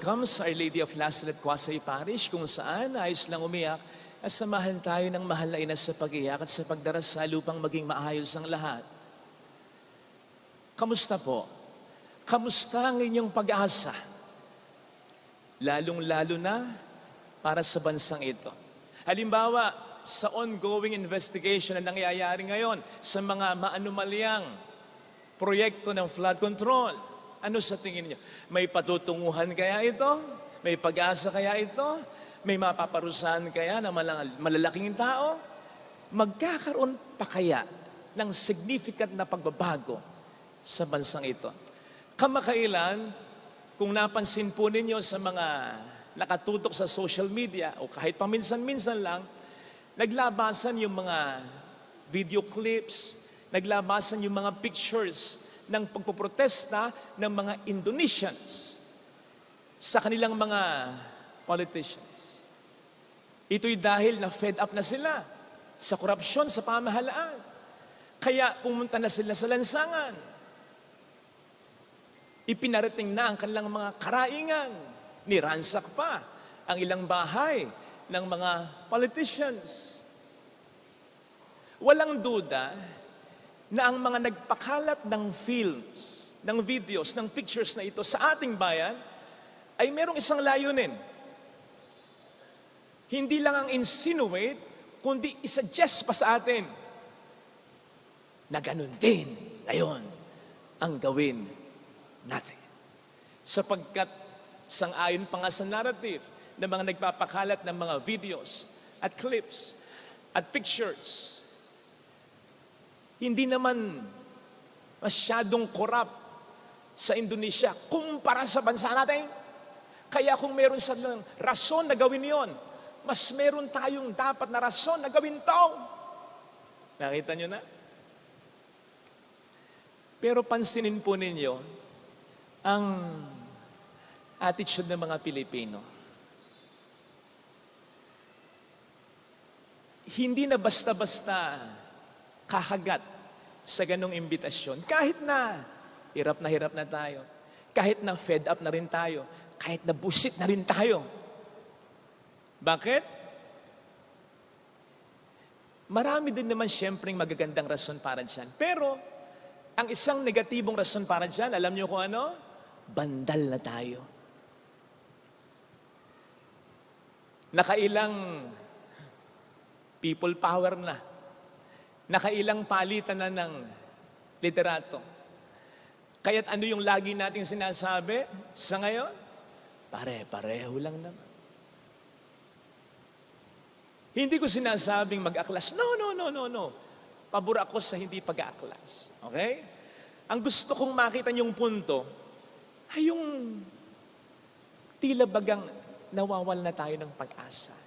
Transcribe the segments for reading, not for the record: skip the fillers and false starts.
welcome sa Our Lady of Lazaret Quasay Parish kung saan ayos lang umiyak at samahan tayo ng mahal na ina sa pag-iyak at sa pagdarasal upang maging maayos ang lahat. Kamusta po? Kamusta ang inyong pag-asa? Lalong-lalo na para sa bansang ito. Halimbawa, sa ongoing investigation na nangyayari ngayon sa mga maanumalyang proyekto ng flood control. Ano sa tingin niyo? May patutunguhan kaya ito? May pag-asa kaya ito? May mapaparusahan kaya ng malalaking tao? Magkakaroon pa kaya ng significant na pagbabago sa bansang ito? Kamakailan, kung napansin po ninyo sa mga nakatutok sa social media o kahit paminsan-minsan lang, naglabasan yung mga video clips, naglabasan yung mga pictures ng pagpoprotesta ng mga Indonesians sa kanilang mga politicians. Ito'y dahil na fed up na sila sa korupsyon sa pamahalaan. Kaya pumunta na sila sa lansangan. Ipinarating na ang kanilang mga karaingan. Niransak pa ang ilang bahay ng mga politicians. Walang duda na ang mga nagpakalat ng films, ng videos, ng pictures na ito sa ating bayan ay merong isang layunin. Hindi lang ang insinuate, kundi isuggest pa sa atin na ganun din ngayon ang gawin natin. Sapagkat sang-ayon pa nga sa narrative ng mga nagpapakalat ng mga videos at clips at pictures, hindi naman masyadong corrupt sa Indonesia kumpara sa bansa natin. Kaya kung meron silang rason na gawin yon, mas meron tayong dapat na rason na gawin to. Nakita nyo na? Pero pansinin po ninyo ang attitude ng mga Pilipino. Hindi na basta-basta kakagat sa ganong imbitasyon. Kahit na hirap na tayo, kahit na fed up na rin tayo, kahit na busit na rin tayo. Bakit? Marami din naman siyempreng magagandang rason para dyan. Pero, ang isang negatibong rason para dyan, alam niyo kung ano? Bandal na tayo. Nakailang people power na. Nakailang palitan na ng literato. Kaya't ano yung lagi nating sinasabi sa ngayon? Pare-pareho lang naman. Hindi ko sinasabing mag-aklas. No. Pabor ako sa hindi pag-aaklas. Okay? Ang gusto kong makita niyong punto ay yung tila bagang nawawal na tayo ng pag-asa.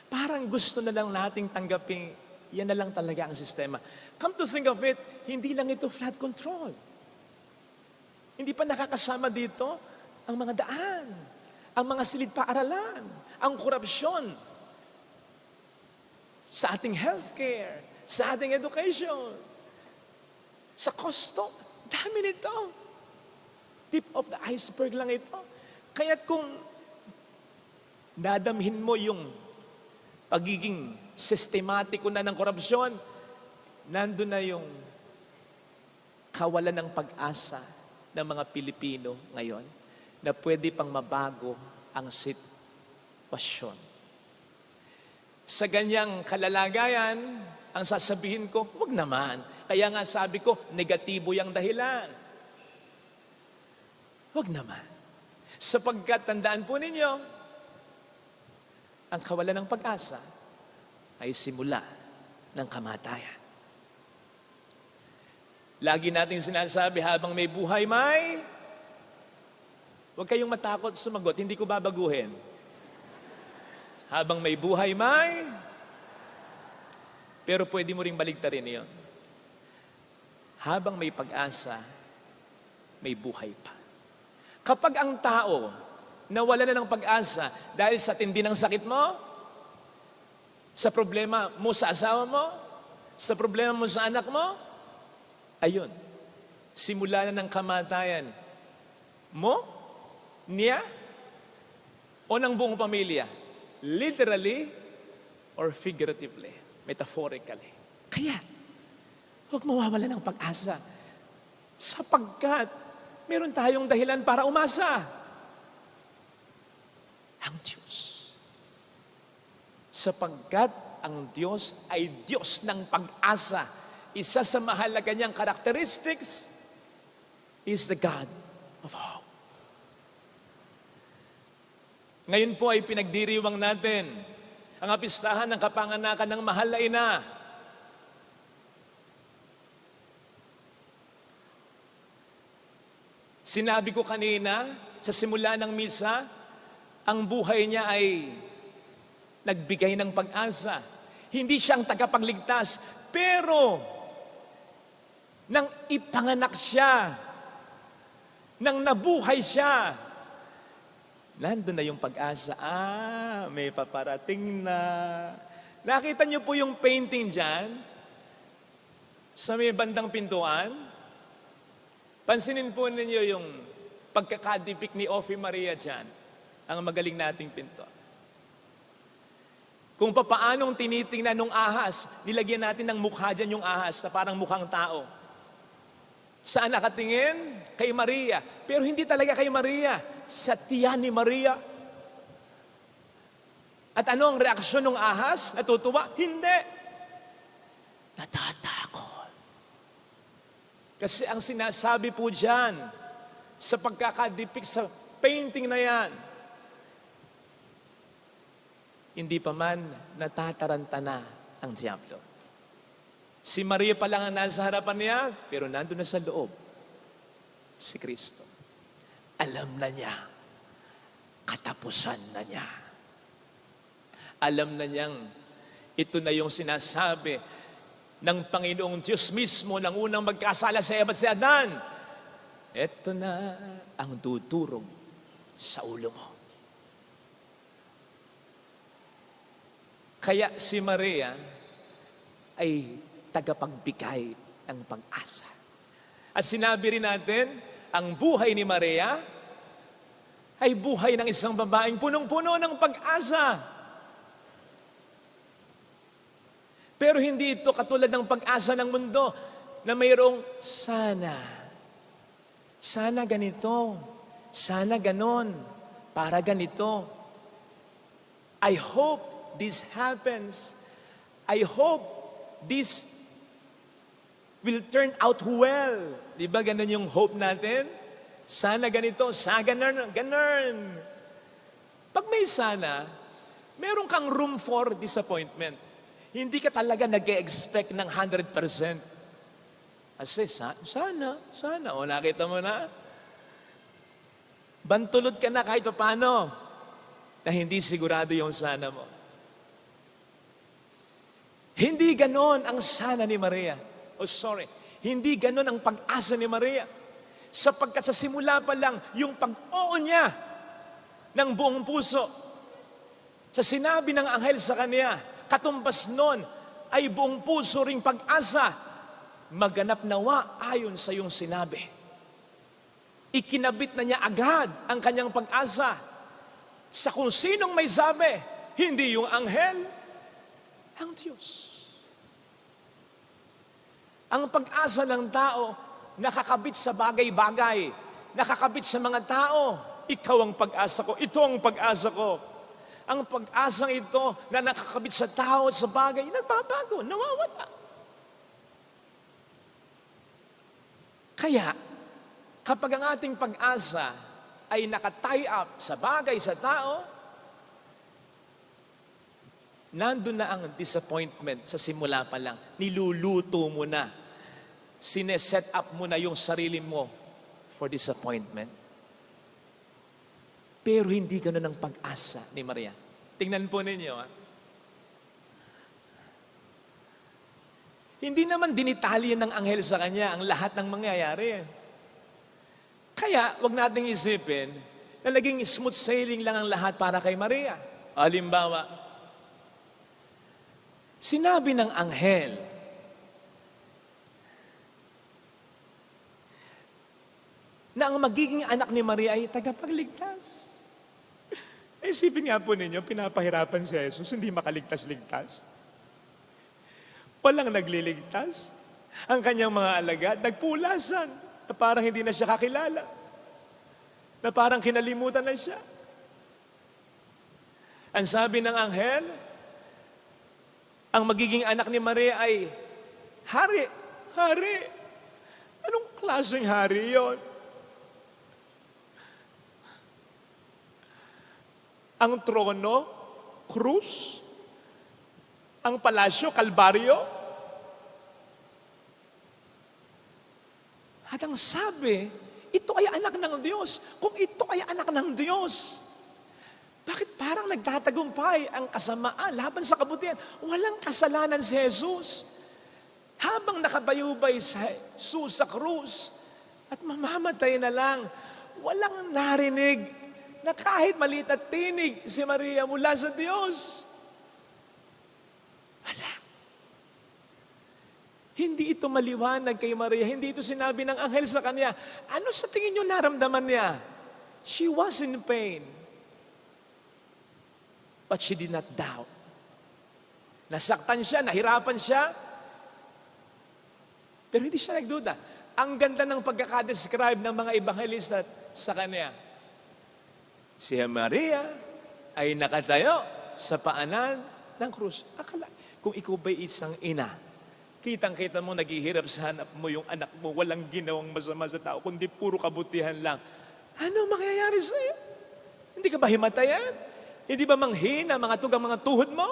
Parang gusto na lang nating tanggapin yan na lang talaga ang sistema. Come to think of it, hindi lang ito flood control. Hindi pa nakakasama dito ang mga daan, ang mga silid paaralan, ang korupsyon sa ating healthcare, sa ating education, sa kosto. Dami nito. Tip of the iceberg lang ito. Kaya't kung dadamhin mo yung pagiging sistematiko na ng korupsyon, nandun na yung kawalan ng pag-asa ng mga Pilipino ngayon na pwede pang mabago ang sitwasyon. Sa ganyang kalalagayan, ang sasabihin ko, wag naman. Kaya nga sabi ko, negatibo yung dahilan. Wag naman. Sapagkat tandaan po ninyo, ang kawalan ng pag-asa ay simula ng kamatayan. Lagi natin sinasabi, habang may buhay, huwag kayong matakot sumagot, hindi ko babaguhin. Habang may buhay, pero pwede mo ring baligtarin yun. Habang may pag-asa, may buhay pa. Kapag ang tao nawala na ng pag-asa dahil sa tindi ng sakit mo, sa problema mo sa asawa mo, sa problema mo sa anak mo, ayun, simula na ng kamatayan mo, niya, o ng buong pamilya? Literally or figuratively, metaphorically. Kaya, huwag mawawala ng pag-asa. Sapagkat, meron tayong dahilan para umasa. Ang Diyos. Sapagkat ang Diyos ay Diyos ng pag-asa. Isa sa mahalaga niyang characteristics is the God of hope. Ngayon po ay pinagdiriwang natin ang kapistahan ng kapanganakan ng mahal na ina. Sinabi ko kanina sa simula ng misa, ang buhay niya ay nagbigay ng pag-asa. Hindi siyang tagapagligtas, pero nang ipanganak siya, nang nabuhay siya, nandun na yung pag-asa. May paparating na. Nakita niyo po yung painting dyan? Sa may bandang pintuan? Pansinin po ninyo yung pagkakadipik ni Ofi Maria dyan, ang magaling nating pinto. Kung papaanong tinitingnan ng ahas, nilagyan natin ng mukha dyan yung ahas na parang mukhang tao. Saan nakatingin? Kay Maria. Pero hindi talaga kay Maria. Sa tiyan ni Maria. At ano ang reaksyon ng ahas? Natutuwa? Hindi. Natatakot. Kasi ang sinasabi po dyan, sa pagkakadipik sa painting na yan, hindi pa man natataranta na ang Diablo. Si Maria pa lang ang nasa harapan niya, pero nandun na sa loob si Kristo. Alam na niya, katapusan na niya. Alam na niyang ito na yung sinasabi ng Panginoong Diyos mismo nang unang magkasala sa Eva at si Adan. Ito na ang tuturog sa ulo mo. Kaya si Maria ay tagapagbigay ng pag-asa. At sinabi rin natin, ang buhay ni Maria ay buhay ng isang babaeng punong-puno ng pag-asa. Pero hindi ito katulad ng pag-asa ng mundo na mayroong sana. Sana ganito. Sana ganon. Para ganito. I hope this happens. I hope this will turn out well. Di ba ganun yung hope natin? Sana ganito, sana ganun. Pag may sana, meron kang room for disappointment. Hindi ka talaga nag-expect ng 100%. Kasi sana. O nakita mo na? Bantulot ka na kahit paano na hindi sigurado yung sana mo. Hindi ganon ang sana ni Maria. Hindi ganon ang pag-asa ni Maria. Sapagkat sa simula pa lang, yung pag-oo niya ng buong puso. Sa sinabi ng anghel sa kanya, katumbas nun ay buong puso ring pag-asa. Maganap nawa ayon sa iyong sinabi. Ikinabit na niya agad ang kanyang pag-asa. Sa kung sinong may sabi, hindi yung anghel, ang Diyos. Ang pag-asa ng tao, nakakabit sa bagay-bagay, nakakabit sa mga tao. Ikaw ang pag-asa ko, ito ang pag-asa ko. Ang pag-asang ito na nakakabit sa tao at sa bagay, nagbabago, nawawala. Kaya, kapag ang ating pag-asa ay nakatie up sa bagay sa tao, nandun na ang disappointment sa simula pa lang. Niluluto mo na. Sineset up mo na yung sarili mo for disappointment. Pero hindi ganoon ang pag-asa ni Maria. Tingnan po ninyo. Hindi naman dinitalyan ng anghel sa kanya ang lahat ng mangyayari. Kaya, wag nating isipin na naging smooth sailing lang ang lahat para kay Maria. Halimbawa, sinabi ng anghel, na ang magiging anak ni Maria ay tagapagligtas. Isipin nga po ninyo, pinapahirapan si Jesus, hindi makaligtas-ligtas. Walang nagliligtas. Ang kanyang mga alagad, nagpulasan, na parang hindi na siya kakilala. Na parang kinalimutan na siya. Ang sabi ng anghel, ang magiging anak ni Maria ay hari. Hari. Anong klaseng hari yon? Ang trono, krus. Ang palasyo, kalbaryo. At ang sabi, ito ay anak ng Diyos. Kung ito ay anak ng Diyos, bakit parang nagtatagumpay ang kasamaan laban sa kabutihan? Walang kasalanan si Jesus. Habang nakabayubay sa Jesus sa krus at mamamatay na lang, walang narinig na kahit maliit at tinig si Maria mula sa Diyos. Wala. Hindi ito maliwanag kay Maria. Hindi ito sinabi ng anghel sa kanya. Ano sa tingin niyo naramdaman niya? She was in pain. But she did not doubt. Nasaktan siya, nahirapan siya, pero hindi siya nagduda. Ang ganda ng pagkakadescribe ng mga ebanghelista sa kanya. Si Maria ay nakatayo sa paanan ng krus. Akala, kung ikaw ba'y isang ina, kitang-kita mo naghihirap sa hanap mo yung anak mo, walang ginawang masama sa tao, kundi puro kabutihan lang. Ano mangyayari sa iyo? Hindi ka ba himatayan? Hindi ba manghina mga tugang mga tuhod mo?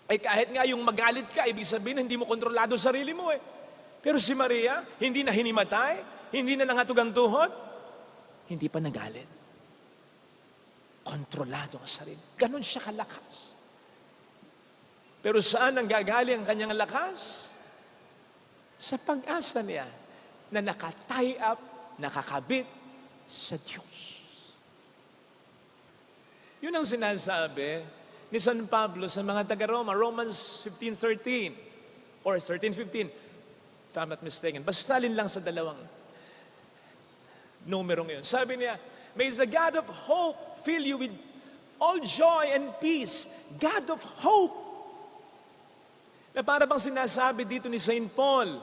Ay kahit nga yung magalit ka, ibig sabihin hindi mo kontrolado sarili mo eh. Pero si Maria, hindi na hinimatay, hindi na nangatog ang tuhod, hindi pa nagalit. Kontrolado ang sarili. Ganon siya kalakas. Pero saan ang gagaling ang kanyang lakas? Sa pag-asa niya na nakatie up, nakakabit sa Diyos. Yun ang sinasabi ni San Pablo sa mga taga-Roma, Romans 15:13 or 13:15, if I'm not mistaken. Basta alin lang sa dalawang numero ngayon. Sabi niya, may the God of hope fill you with all joy and peace. God of hope. Na para bang sinasabi dito ni Saint Paul,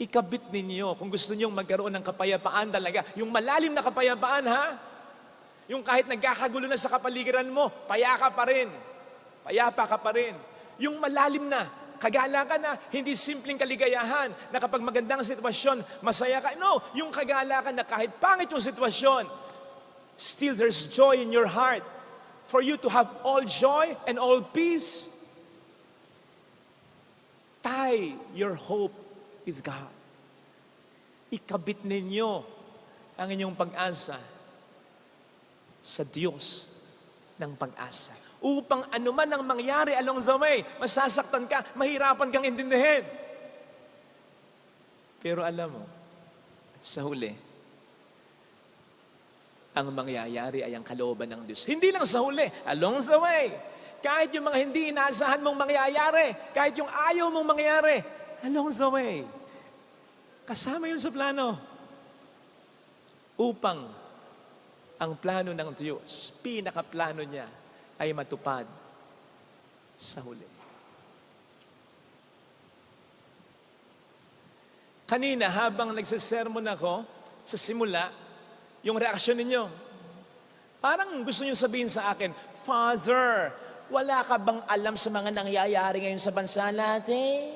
ikabit ninyo kung gusto niyong magkaroon ng kapayapaan talaga. Yung malalim na kapayapaan, ha? Yung kahit nagkakagulo na sa kapaligiran mo, payapa ka pa rin. Yung malalim na, kagalakan na, hindi simpleng kaligayahan na kapag magandang sitwasyon, masaya ka. No, yung kagalakan na kahit pangit yung sitwasyon, still there's joy in your heart. For you to have all joy and all peace, tie your hope with God. Ikabit ninyo ang inyong pag-asa sa Diyos ng pag-asa. Upang anuman ang mangyari along the way, masasaktan ka, mahirapan kang intindihin. Pero alam mo, sa huli, ang mangyayari ay ang kalooban ng Diyos. Hindi lang sa huli, along the way. Kahit yung mga hindi inaasahan mong mangyayari, kahit yung ayaw mong mangyayari, along the way. Kasama yun sa plano. Upang ang plano ng Diyos, pinakaplano niya, ay matupad sa huli. Kanina, habang nagsisermon ako, sa simula, yung reaksyon ninyo, parang gusto niyo sabihin sa akin, Father, wala ka bang alam sa mga nangyayari ngayon sa bansa natin?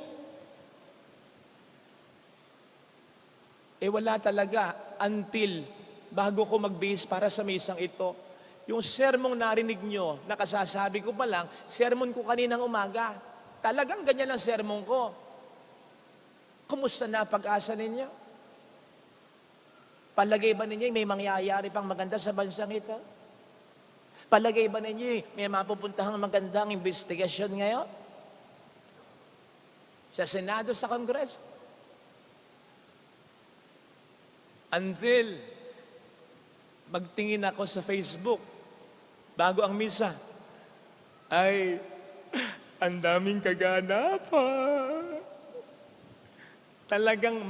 Wala talaga until bago ko magbihis para sa misang ito. Yung sermong narinig nyo, nakasasabi ko pa lang, sermon ko kaninang umaga. Talagang ganyan ang sermon ko. Kumusta na pag-asa ninyo? Palagay ba ninyo may mangyayari pang maganda sa bansang ito? Palagay ba ninyo may mapupuntahang magandang investigasyon ngayon? Sa Senado, sa Kongreso? Until magtingin ako sa Facebook bago ang misa, ay ang daming kaganapan. Talagang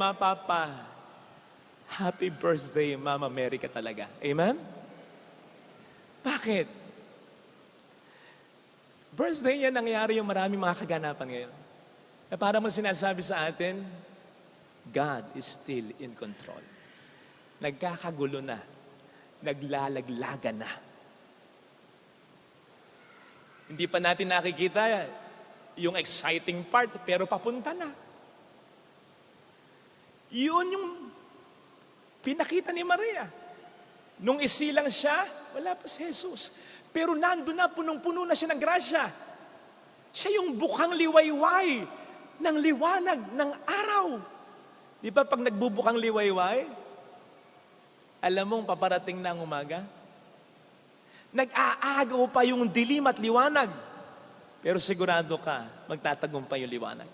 Happy birthday, Mama Mary ka talaga. Amen? Bakit? Birthday niya nangyari yung maraming mga kaganapan ngayon. Na para mo sinasabi sa atin, God is still in control. Nagkakagulo na. Naglalaglagan na. Hindi pa natin nakikita yung exciting part, pero papunta na. Yun yung pinakita ni Maria. Nung isilang siya, wala pa si Jesus. Pero nandun na, punong-puno na siya ng grasya. Siya yung bukang liwayway ng liwanag ng araw. Di ba pag nagbubukang liwayway, alam mong paparating na ang umaga? Nag-aagaw pa yung dilim at liwanag. Pero sigurado ka, magtatagumpay yung liwanag.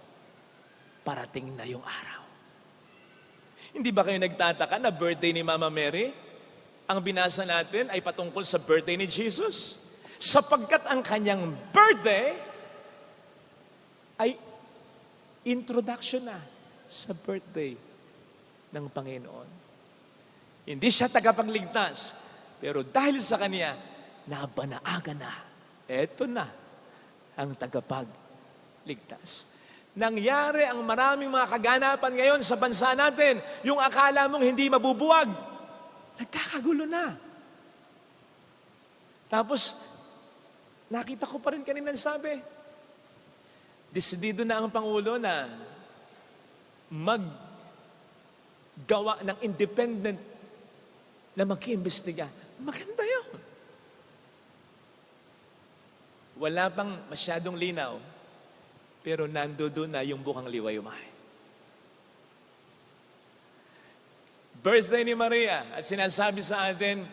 Parating na yung araw. Hindi ba kayo nagtataka na birthday ni Mama Mary? Ang binasa natin ay patungkol sa birthday ni Jesus. Sapagkat ang kanyang birthday ay introduction na sa birthday ng Panginoon. Hindi siya tagapagligtas, pero dahil sa kanya, nabanaaga na. Eto na ang tagapagligtas. Nangyari ang maraming mga kaganapan ngayon sa bansa natin. Yung akala mong hindi mabubuwag, nagkakagulo na. Tapos, nakita ko pa rin kanina sabi, desidido na ang Pangulo na maggawa ng independent na mag-iimbestiga. Maganda yun. Wala pang masyadong linaw, pero nandoon na yung bukang liwayway. Birthday ni Maria at sinasabi sa atin,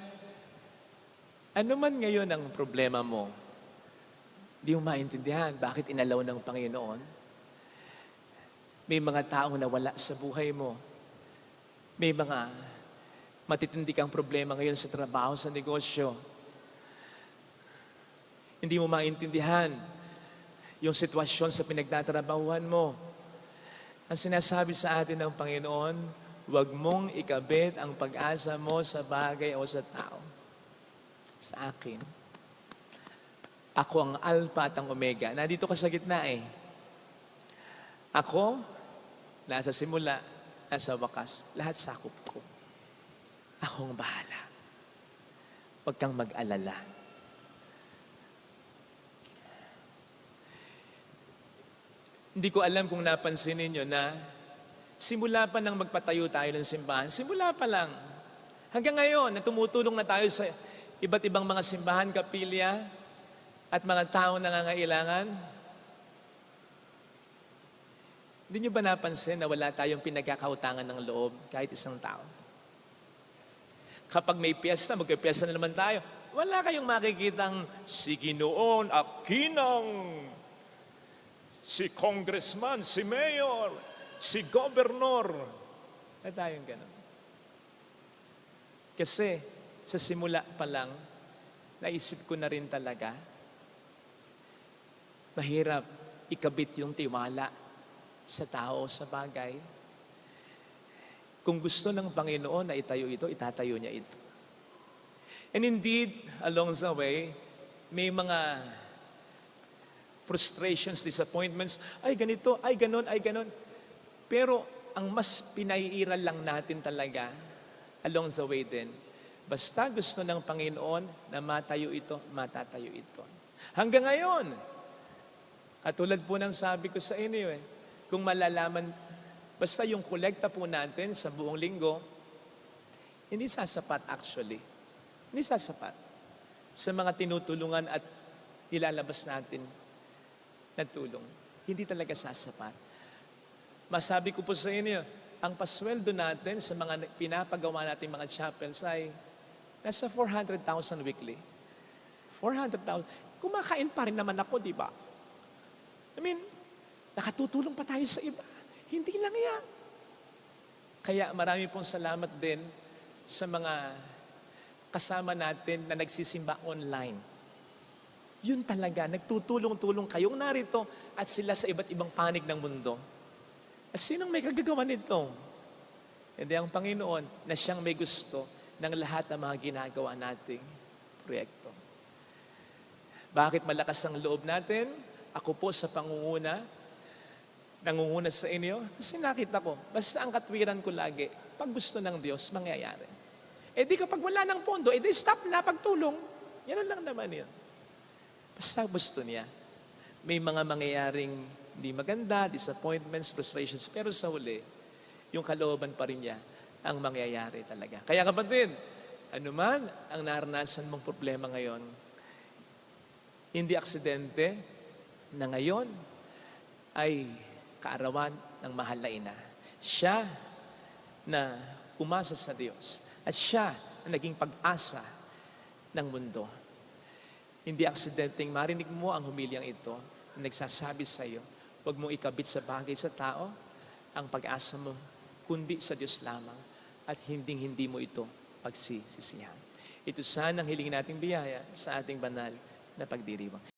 ano man ngayon ang problema mo, di mo maintindihan bakit inalaw ng Panginoon. May mga taong nawala sa buhay mo. May mga matitindi kang problema ngayon sa trabaho, sa negosyo. Hindi mo maintindihan yung sitwasyon sa pinagtatrabahuhan mo. Ang sinasabi sa atin ng Panginoon, huwag mong ikabit ang pag-asa mo sa bagay o sa tao. Sa akin. Ako ang Alpha at ang Omega. Nandito ka sa gitna eh. Ako, nasa simula, nasa wakas, lahat sakop ko. Ako ang bahala. Huwag kang mag-alala. Hindi ko alam kung napansin ninyo na simula pa nang magpatayo tayo ng simbahan, simula pa lang, hanggang ngayon na tumutulong na tayo sa iba't ibang mga simbahan, kapilya, at mga taong nangangailangan, hindi nyo ba napansin na wala tayong pinagkakautangan ng loob kahit isang tao? Kapag may piyesta, magpipiyesta na naman tayo. Wala kayong makikitang si Ginoon Aquinang, si congressman, si mayor, si gobernador. Wala tayong ganun. Kasi sa simula pa lang, naisip ko na rin talaga, mahirap ikabit yung tiwala sa tao, sa bagay. Kung gusto ng Panginoon na itayo ito, itatayo niya ito. And indeed, along the way, may mga frustrations, disappointments, ay ganito, ay ganon, ay ganon. Pero ang mas pinaiiral lang natin talaga, along the way din, basta gusto ng Panginoon na matayo ito, matatayo ito. Hanggang ngayon, katulad po ng sabi ko sa inyo, kung malalaman, basta yung kolekta po natin sa buong linggo, hindi sasapat actually. Hindi sasapat sa mga tinutulungan at nilalabas natin na tulong. Hindi talaga sasapat. Masabi ko po sa inyo, ang pasweldo natin sa mga pinapagawa natin mga chapels ay nasa 400,000 weekly. 400,000. Kumakain pa rin naman ako, di ba? I mean, nakatutulong pa tayo sa iba. Hindi lang yan. Kaya marami pong salamat din sa mga kasama natin na nagsisimba online. Yun talaga, nagtutulong-tulong kayong narito at sila sa iba't ibang panig ng mundo. At sinong may kagagawa nito? Hindi ang Panginoon na siyang may gusto ng lahat ng mga ginagawa nating proyekto. Bakit malakas ang loob natin? Ako po sa pangunguna, nangunguna sa inyo, kasi nakita ko, basta ang katwiran ko lagi, pag gusto ng Diyos, mangyayari. Eh di kapag wala ng pondo, eh di stop na pagtulong. Yan lang naman yun. Basta gusto niya. May mga mangyayaring hindi maganda, disappointments, frustrations, pero sa huli, yung kalooban pa rin niya ang mangyayari talaga. Kaya kapatid, anuman ang naranasan mong problema ngayon, hindi aksidente na ngayon ay kaarawan ng mahal na ina. Siya na umasa sa Diyos at siya na naging pag-asa ng mundo. Hindi aksidenteng marinig mo ang humilyang ito na nagsasabi sa iyo, huwag mong ikabit sa bagay sa tao ang pag-asa mo, kundi sa Diyos lamang at hindi mo ito pagsisisihan. Ito sana ang hiling nating biyaya sa ating banal na pagdiriwang.